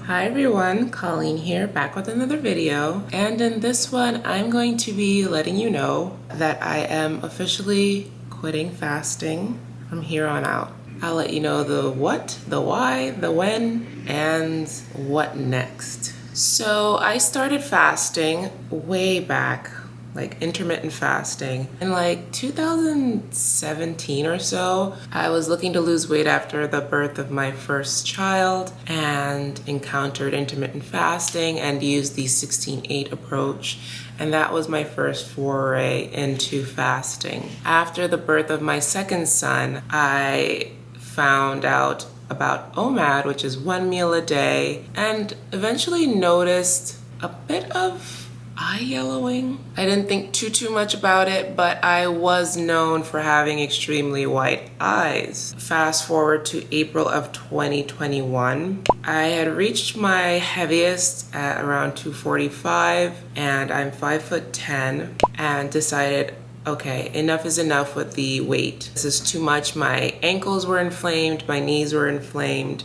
Hi everyone, Colleen here, back with another video. And in this one, I'm going to be letting you know that I am officially quitting fasting from here on out. I'll let you know the what, the why, the when, and what next. So I started fasting way back, like intermittent fasting, in like 2017 or so. I was looking to lose weight after the birth of my first child and encountered intermittent fasting and used the 16-8 approach. And that was my first foray into fasting. After the birth of my second son, I found out about OMAD, which is 1 meal a day, and eventually noticed a bit of eye yellowing. I didn't think too much about it, but I was known for having extremely white eyes. Fast forward to April of 2021. I had reached my heaviest at around 245, and I'm 5'10", and decided, okay, enough is enough with the weight. This is too much. My ankles were inflamed, my knees were inflamed.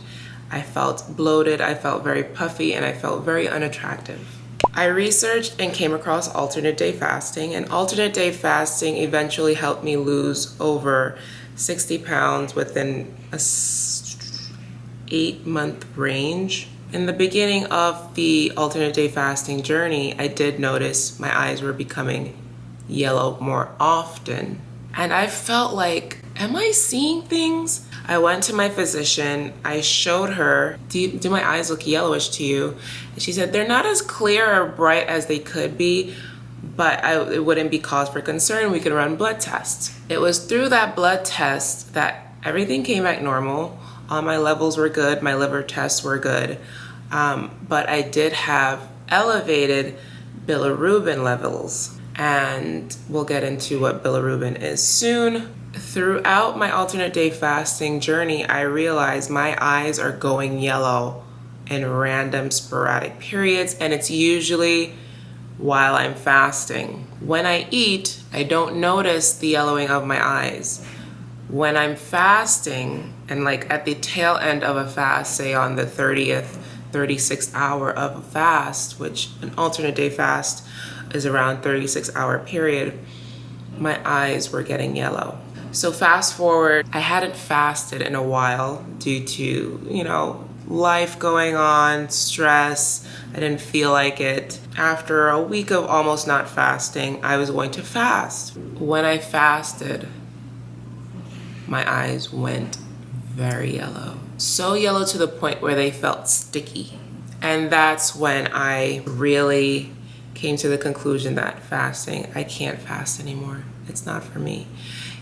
I felt bloated, I felt very puffy, and I felt very unattractive. I researched and came across alternate day fasting, and alternate day fasting eventually helped me lose over 60 pounds within a 8-month range. In the beginning of the alternate day fasting journey, I did notice my eyes were becoming yellow more often. And I felt like, am I seeing things? I went to my physician, I showed her, do my eyes look yellowish to you? And she said, they're not as clear or bright as they could be, but it wouldn't be cause for concern. We could run blood tests. It was through that blood test that everything came back normal. All my levels were good, my liver tests were good, but I did have elevated bilirubin levels. And we'll get into what bilirubin is soon. Throughout my alternate day fasting journey, I realized my eyes are going yellow in random sporadic periods, and it's usually while I'm fasting. When I eat, I don't notice the yellowing of my eyes. When I'm fasting, and like at the tail end of a fast, say on the 30th, 36th hour of a fast, which an alternate day fast is around 36-hour period, my eyes were getting yellow. So fast forward, I hadn't fasted in a while due to, life going on, stress. I didn't feel like it. After a week of almost not fasting, I was going to fast. When I fasted, my eyes went very yellow. So yellow to the point where they felt sticky. And that's when I really came to the conclusion that fasting, I can't fast anymore. It's not for me.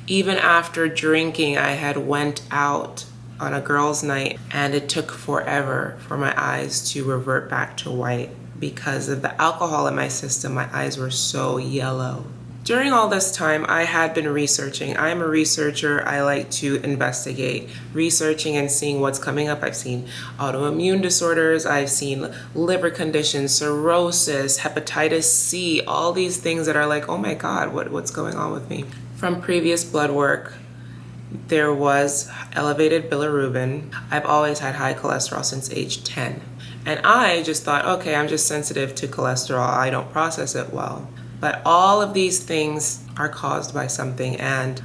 Even after drinking, I had went out on a girls' night, and it took forever for my eyes to revert back to white. Because of the alcohol in my system, my eyes were so yellow. During all this time, I had been researching. I'm a researcher. I like to investigate, researching and seeing what's coming up. I've seen autoimmune disorders. I've seen liver conditions, cirrhosis, hepatitis C, all these things that are like, oh my God, what's going on with me? From previous blood work, there was elevated bilirubin. I've always had high cholesterol since age 10. And I just thought, okay, I'm just sensitive to cholesterol. I don't process it well. But all of these things are caused by something, and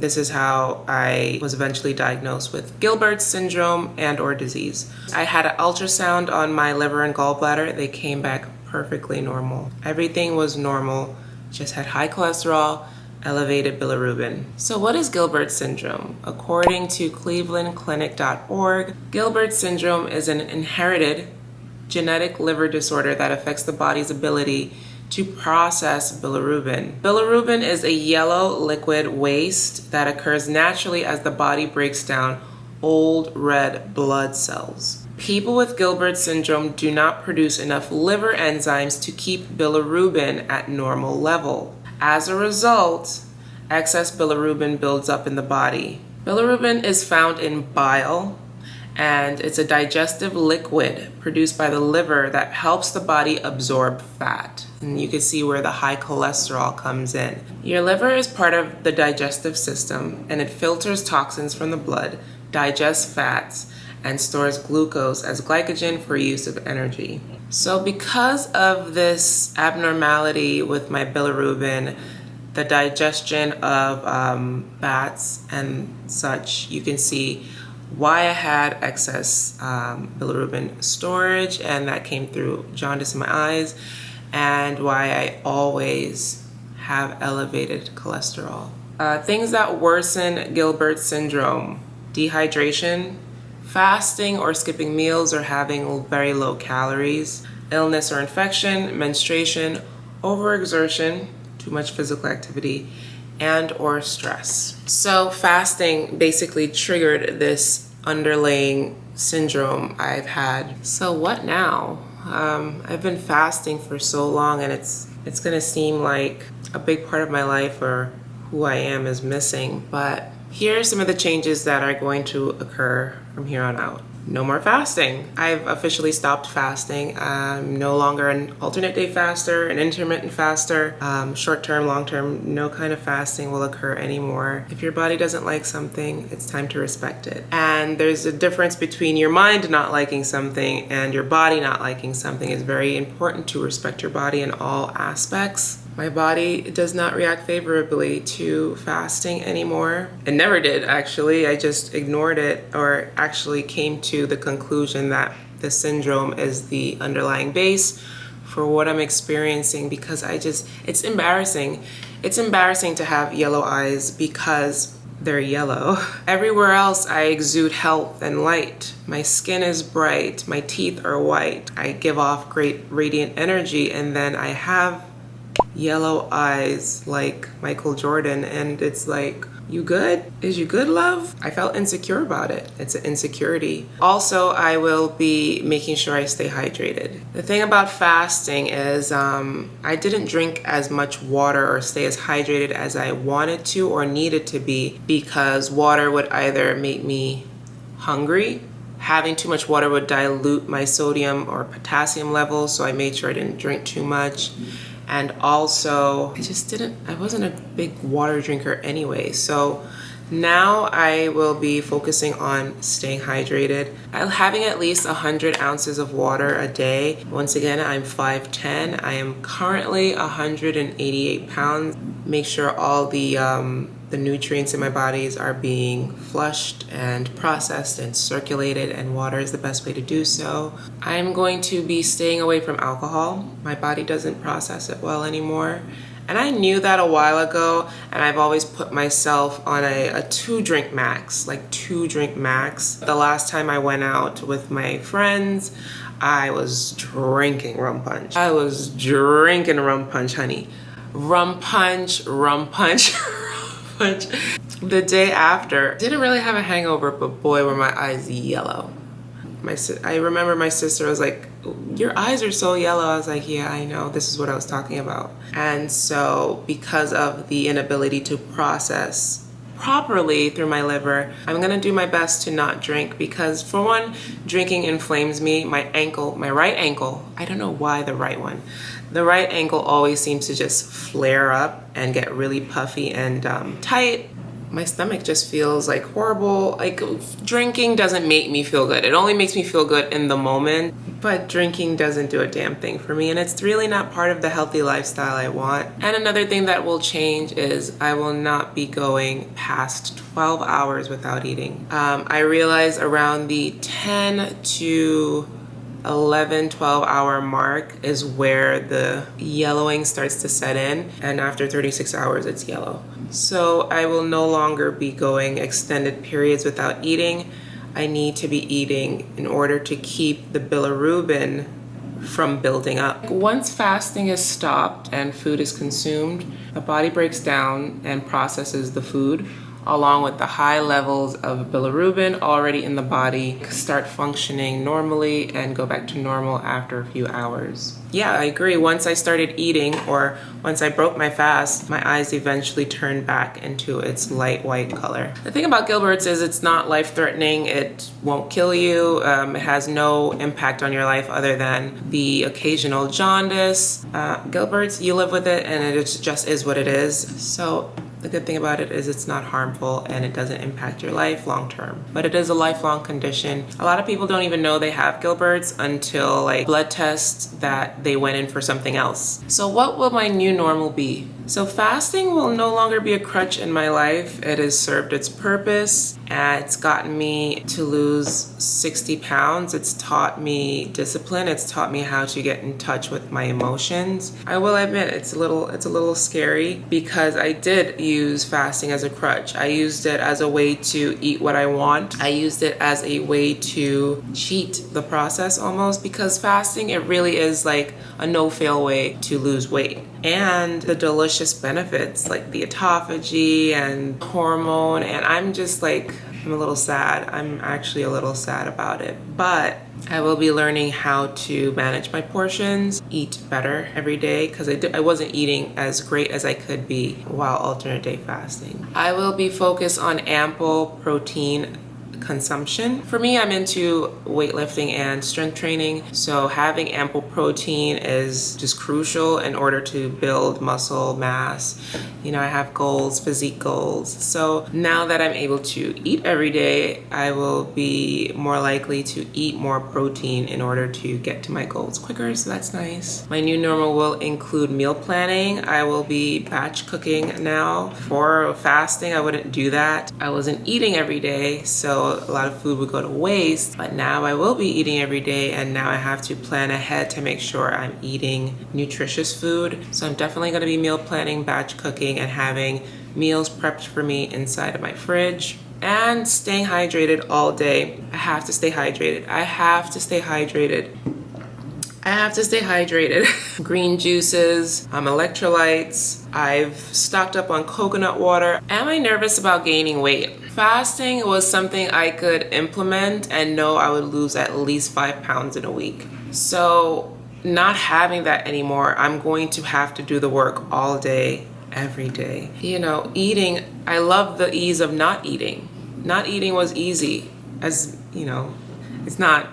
this is how I was eventually diagnosed with Gilbert syndrome and/or disease. I had an ultrasound on my liver and gallbladder. They came back perfectly normal. Everything was normal, just had high cholesterol, elevated bilirubin. So what is Gilbert syndrome? According to clevelandclinic.org, Gilbert syndrome is an inherited genetic liver disorder that affects the body's ability to process bilirubin. Bilirubin is a yellow liquid waste that occurs naturally as the body breaks down old red blood cells. People with Gilbert syndrome do not produce enough liver enzymes to keep bilirubin at normal level. As a result, excess bilirubin builds up in the body. Bilirubin is found in bile, and it's a digestive liquid produced by the liver that helps the body absorb fat. And you can see where the high cholesterol comes in. Your liver is part of the digestive system, and it filters toxins from the blood, digests fats, and stores glucose as glycogen for use of energy. So because of this abnormality with my bilirubin, the digestion of fats and such, you can see why I had excess bilirubin storage, and that came through jaundice in my eyes, and why I always have elevated cholesterol. Things that worsen Gilbert syndrome: dehydration, fasting or skipping meals or having very low calories, illness or infection, menstruation, overexertion, too much physical activity, and or stress. So fasting basically triggered this underlying syndrome I've had. So what now? I've been fasting for so long, and it's gonna seem like a big part of my life or who I am is missing, but here are some of the changes that are going to occur from here on out. No more fasting. I've officially stopped fasting. I'm no longer an alternate day faster, an intermittent faster. Short-term, long-term, no kind of fasting will occur anymore. If your body doesn't like something, it's time to respect it. And there's a difference between your mind not liking something and your body not liking something. It's very important to respect your body in all aspects. My body does not react favorably to fasting anymore. It never did, actually. I just ignored it, or actually came to the conclusion that the syndrome is the underlying base for what I'm experiencing, because it's embarrassing. It's embarrassing to have yellow eyes because they're yellow. Everywhere else I exude health and light. My skin is bright, my teeth are white. I give off great radiant energy, and then I have yellow eyes like Michael Jordan, and it's like, you good? Is you good, love? I felt insecure about it. It's an insecurity. Also, I will be making sure I stay hydrated. The thing about fasting is I didn't drink as much water or stay as hydrated as I wanted to or needed to be, because water would either make me hungry. Having too much water would dilute my sodium or potassium levels, so I made sure I didn't drink too much. And also, I wasn't a big water drinker anyway. So now I will be focusing on staying hydrated. I'm having at least 100 ounces of water a day. Once again, I'm 5'10". I am currently 188 pounds. Make sure all the nutrients in my bodies are being flushed and processed and circulated, and water is the best way to do so. I'm going to be staying away from alcohol. My body doesn't process it well anymore. And I knew that a while ago, and I've always put myself on a 2-drink max, like 2-drink max. The last time I went out with my friends, I was drinking rum punch. I was drinking rum punch, honey. Rum punch, rum punch. The day after, didn't really have a hangover, but boy, were my eyes yellow. I remember my sister was like, your eyes are so yellow. I was like, yeah, I know. This is what I was talking about. And so because of the inability to process properly through my liver, I'm gonna do my best to not drink, because for one, drinking inflames me. My right ankle, I don't know why the right one. The right ankle always seems to just flare up and get really puffy and tight. My stomach just feels like horrible. Like, drinking doesn't make me feel good. It only makes me feel good in the moment, but drinking doesn't do a damn thing for me, and it's really not part of the healthy lifestyle I want. And another thing that will change is I will not be going past 12 hours without eating. I realize around the 10 to 11, 12 hour mark is where the yellowing starts to set in, and after 36 hours it's yellow. So I will no longer be going extended periods without eating. I need to be eating in order to keep the bilirubin from building up. Once fasting is stopped and food is consumed, the body breaks down and processes the food, along with the high levels of bilirubin already in the body, start functioning normally and go back to normal after a few hours. Yeah, I agree. Once I started eating, or once I broke my fast, my eyes eventually turned back into its light white color. The thing about Gilbert's is it's not life-threatening. It won't kill you. It has no impact on your life other than the occasional jaundice. Gilbert's, you live with it, and it just is what it is. So The good thing about it is it's not harmful and it doesn't impact your life long term. But it is a lifelong condition. A lot of people don't even know they have Gilbert's until like blood tests that they went in for something else. So what will my new normal be? So fasting will no longer be a crutch in my life. It has served its purpose. And it's gotten me to lose 60 pounds. It's taught me discipline. It's taught me how to get in touch with my emotions. I will admit it's a little scary because I did use fasting as a crutch. I used it as a way to eat what I want. I used it as a way to cheat the process almost, because fasting, it really is like a no-fail way to lose weight. And the delicious benefits like the autophagy and hormone, and I'm a little sad. I'm actually a little sad about it, but I will be learning how to manage my portions, eat better every day, because I wasn't eating as great as I could be while alternate day fasting. I will be focused on ample protein consumption. For me, I'm into weightlifting and strength training, so having ample protein is just crucial in order to build muscle mass. I have goals, physique goals. So now that I'm able to eat every day, I will be more likely to eat more protein in order to get to my goals quicker, so that's nice. My new normal will include meal planning. I will be batch cooking now. For fasting, I wouldn't do that. I wasn't eating every day, so a lot of food would go to waste, but now I will be eating every day, and now I have to plan ahead to make sure I'm eating nutritious food. So I'm definitely going to be meal planning, batch cooking, and having meals prepped for me inside of my fridge. And staying hydrated all day. I have to stay hydrated. Green juices, electrolytes. I've stocked up on coconut water. Am I nervous about gaining weight? Fasting was something I could implement and know I would lose at least 5 pounds in a week. So not having that anymore, I'm going to have to do the work all day, every day. Eating, I love the ease of not eating. Not eating was easy, as it's not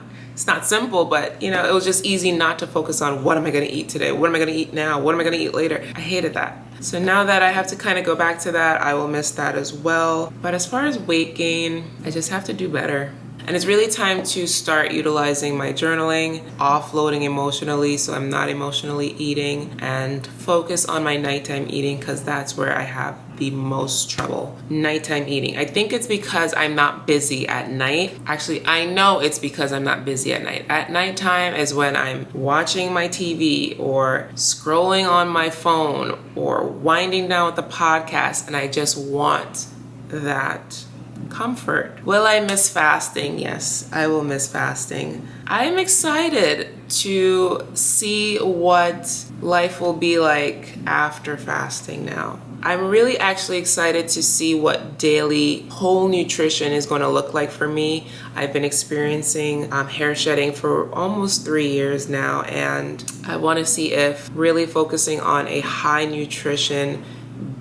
simple, but it was just easy not to focus on what am I going to eat today? What am I going to eat now? What am I going to eat later? I hated that. So now that I have to kind of go back to that, I will miss that as well. But as far as weight gain, I just have to do better. And it's really time to start utilizing my journaling, offloading emotionally so I'm not emotionally eating, and focus on my nighttime eating, because that's where I have the most trouble. Nighttime eating. I think it's because I'm not busy at night. Actually, I know it's because I'm not busy at night. At nighttime is when I'm watching my TV or scrolling on my phone or winding down with the podcast, and I just want that comfort. Will I miss fasting? Yes, I will miss fasting. I'm excited to see what life will be like after fasting now. I'm really actually excited to see what daily whole nutrition is going to look like for me. I've been experiencing hair shedding for almost 3 years now, and I want to see if really focusing on a high nutrition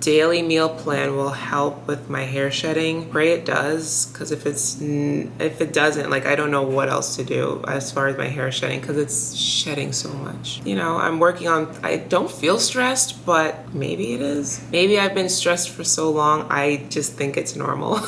daily meal plan will help with my hair shedding. Pray it does, because if it doesn't, I don't know what else to do as far as my hair shedding, because it's shedding so much. I'm working on, I don't feel stressed, but maybe it is. Maybe I've been stressed for so long, I just think it's normal.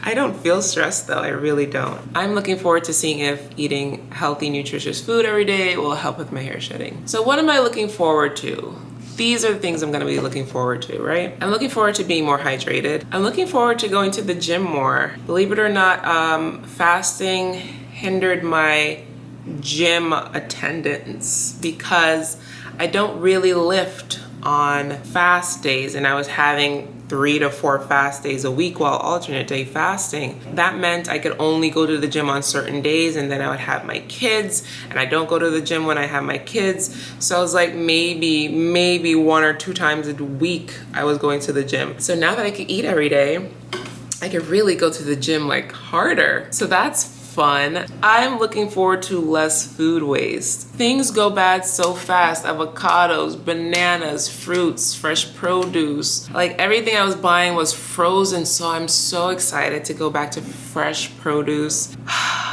I don't feel stressed though, I really don't. I'm looking forward to seeing if eating healthy, nutritious food every day will help with my hair shedding. So what am I looking forward to? These are the things I'm going to be looking forward to, right? I'm looking forward to being more hydrated. I'm looking forward to going to the gym more. Believe it or not, fasting hindered my gym attendance because I don't really lift on fast days, and I was having 3 to 4 fast days a week while alternate day fasting. That meant I could only go to the gym on certain days, and then I would have my kids, and I don't go to the gym when I have my kids. So I was like maybe 1 or 2 times a week I was going to the gym. So now that I could eat every day, I could really go to the gym harder. So that's fun. I'm looking forward to less food waste. Things go bad so fast. Avocados, bananas, fruits, fresh produce. Everything I was buying was frozen, so I'm so excited to go back to fresh produce.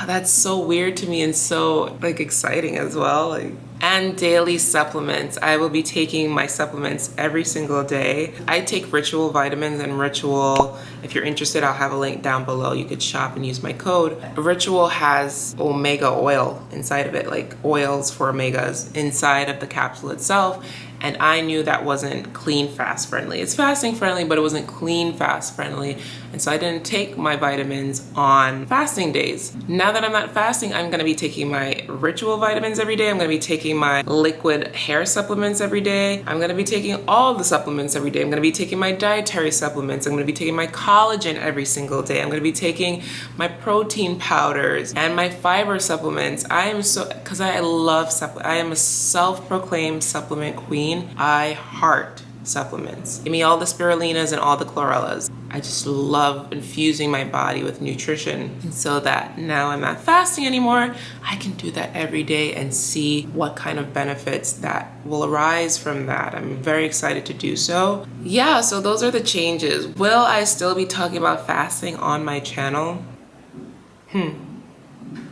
That's so weird to me and so like exciting as well. And daily supplements. I will be taking my supplements every single day. I take Ritual vitamins and Ritual. If you're interested, I'll have a link down below. You could shop and use my code. Ritual has omega oil inside of it, like oils for omegas inside of the capsule itself. And I knew that wasn't clean fast friendly. It's fasting friendly, but it wasn't clean fast friendly. And so I didn't take my vitamins on fasting days. Now that I'm not fasting, I'm gonna be taking my Ritual vitamins every day. I'm gonna be taking my liquid hair supplements every day. I'm gonna be taking all the supplements every day. I'm gonna be taking my dietary supplements. I'm gonna be taking my collagen every single day. I'm gonna be taking my protein powders and my fiber supplements. Because I love supplements. I am a self-proclaimed supplement queen. I heart supplements. Give me all the spirulinas and all the chlorellas. I just love infusing my body with nutrition. And so that now I'm not fasting anymore, I can do that every day and see what kind of benefits that will arise from that. I'm very excited to do so. Yeah, so those are the changes. Will I still be talking about fasting on my channel?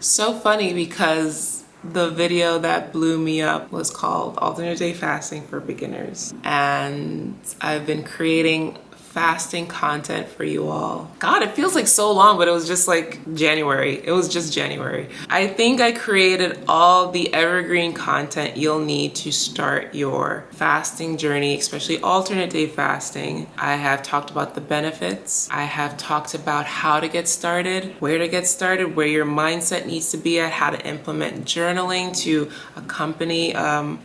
So funny because the video that blew me up was called Alternate Day Fasting for Beginners. And I've been creating fasting content for you all. God, it feels like so long, but it was just like January. It was just January. I think I created all the evergreen content you'll need to start your fasting journey, especially alternate day fasting. I have talked about the benefits. I have talked about how to get started, where your mindset needs to be at, how to implement journaling to accompany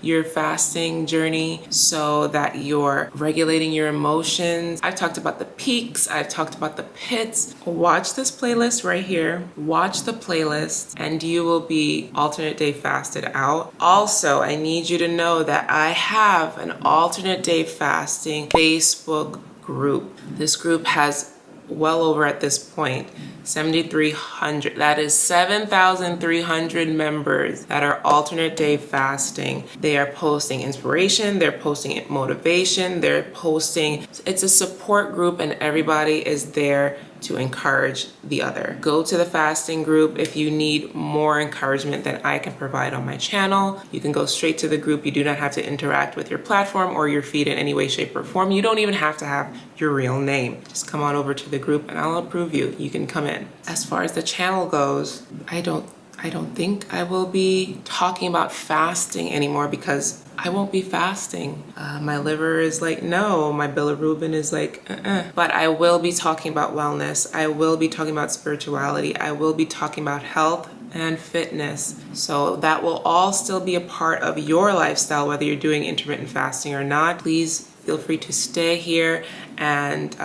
your fasting journey so that you're regulating your emotions. I've talked about the peaks. I've talked about the pits. Watch this playlist right here. Watch the playlist and you will be alternate day fasted out. Also, I need you to know that I have an alternate day fasting Facebook group. This group has well over at this point 7,300. That is 7,300 members that are alternate day fasting. They are posting inspiration, they're posting motivation, they're posting. It's a support group and everybody is there to encourage the other. Go to the fasting group if you need more encouragement than I can provide on my channel. You can go straight to the group. You do not have to interact with your platform or your feed in any way, shape, or form. You don't even have to have your real name. Just come on over to the group and I'll approve you. You can come in. As far as the channel goes, I don't think I will be talking about fasting anymore because I won't be fasting. My liver is like, no. My bilirubin is like, But I will be talking about wellness. I will be talking about spirituality. I will be talking about health and fitness. So that will all still be a part of your lifestyle, whether you're doing intermittent fasting or not. Please feel free to stay here and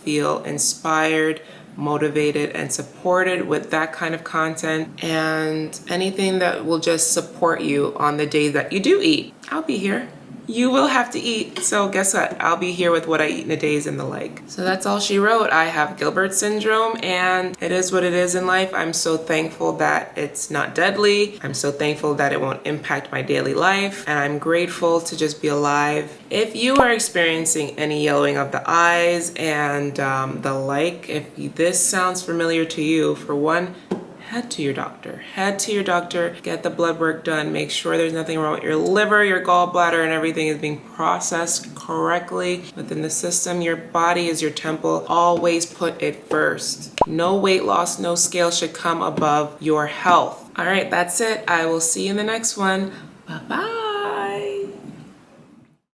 feel inspired, motivated, and supported with that kind of content and anything that will just support you on the days that you do eat. I'll be here. You will have to eat. So guess what? I'll be here with what I eat in a days and the like. So that's all she wrote. I have Gilbert syndrome and it is what it is in life. I'm so thankful that it's not deadly. I'm so thankful that it won't impact my daily life. And I'm grateful to just be alive. If you are experiencing any yellowing of the eyes and the like, if this sounds familiar to you, for one, head to your doctor. Head to your doctor, get the blood work done, make sure there's nothing wrong with your liver, your gallbladder, and everything is being processed correctly within the system. Your body is your temple. Always put it first. No weight loss, no scale should come above your health. All right, that's it. I will see you in the next one. Bye-bye.